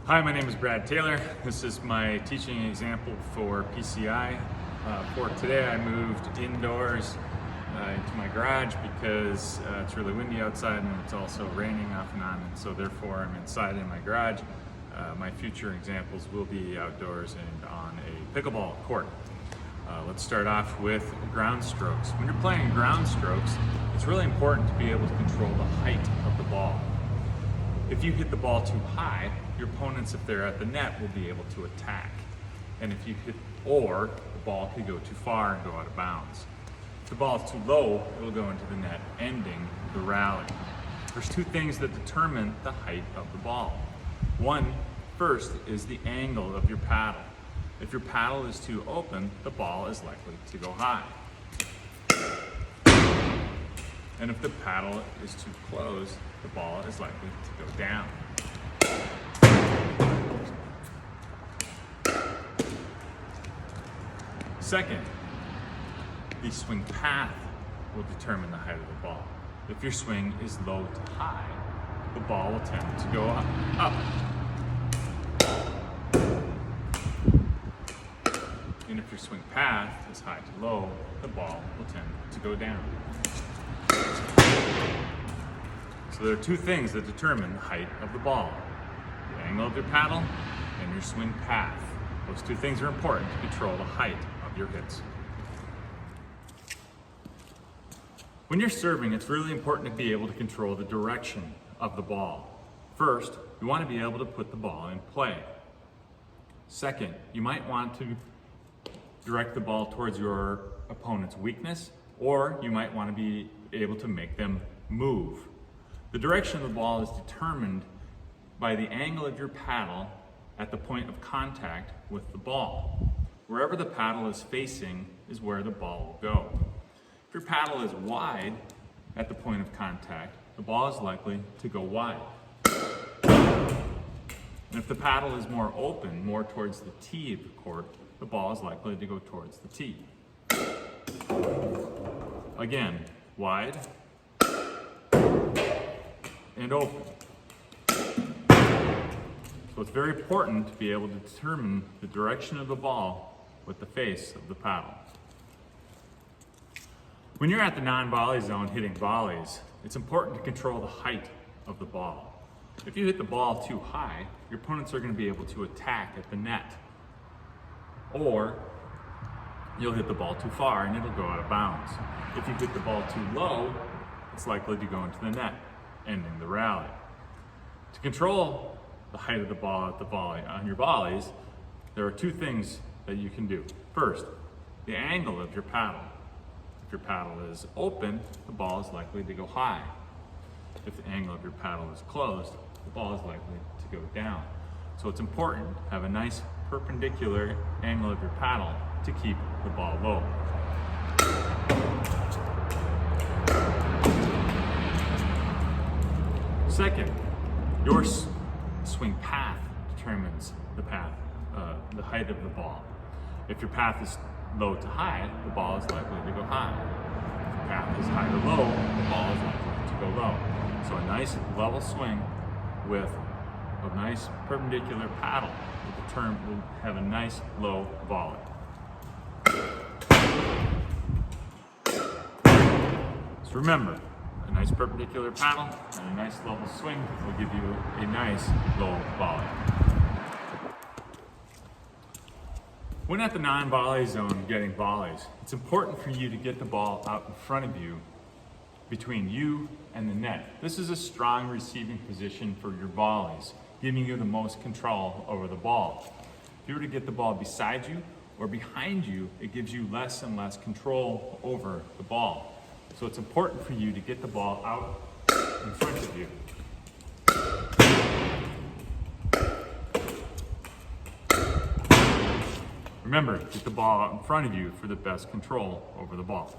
Hi, my name is Brad Taylor. This is my teaching example for PCI. For today I moved indoors into my garage because it's really windy outside and it's also raining off and on, and so therefore I'm inside in my garage. My future examples will be outdoors and on a pickleball court. Let's start off with ground strokes. When you're playing ground strokes, it's really important to be able to control the height of the ball. If you hit the ball too high, your opponents, if they're at the net, will be able to attack. And if you hit, or the ball could go too far and go out of bounds. If the ball is too low, it will go into the net, ending the rally. There's two things that determine the height of the ball. One, first, is the angle of your paddle. If your paddle is too open, the ball is likely to go high. And if the paddle is too closed, the ball is likely to go down. Second, the swing path will determine the height of the ball. If your swing is low to high, the ball will tend to go up. And if your swing path is high to low, the ball will tend to go down. So there are two things that determine the height of the ball: the angle of your paddle and your swing path. Those two things are important to control the height of your hits. When you're serving, it's really important to be able to control the direction of the ball. First, you want to be able to put the ball in play. Second, you might want to direct the ball towards your opponent's weakness, or you might want to be able to make them move. The direction of the ball is determined by the angle of your paddle at the point of contact with the ball. Wherever the paddle is facing is where the ball will go. If your paddle is wide at the point of contact, the ball is likely to go wide. And if the paddle is more open, more towards the tee of the court, the ball is likely to go towards the tee. Again, wide and open. So it's very important to be able to determine the direction of the ball with the face of the paddle. When you're at the non-volley zone hitting volleys, it's important to control the height of the ball. If you hit the ball too high, your opponents are going to be able to attack at the net. Or you'll hit the ball too far and it'll go out of bounds. If you hit the ball too low, it's likely to go into the net, ending the rally. To control the height of the ball at the volley on your volleys, there are two things that you can do. First, the angle of your paddle. If your paddle is open, the ball is likely to go high. If the angle of your paddle is closed, the ball is likely to go down. So it's important to have a nice perpendicular angle of your paddle to keep the ball low. Second, your swing path determines the height of the ball. If your path is low to high, the ball is likely to go high. If your path is high to low, the ball is likely to go low. So a nice level swing with a nice perpendicular paddle will have a nice low volley. So remember, a nice perpendicular paddle and a nice level swing will give you a nice low volley. When at the non-volley zone getting volleys, it's important for you to get the ball out in front of you, between you and the net. This is a strong receiving position for your volleys, giving you the most control over the ball. If you were to get the ball beside you or behind you, it gives you less and less control over the ball. So it's important for you to get the ball out in front of you. Remember, get the ball out in front of you for the best control over the ball.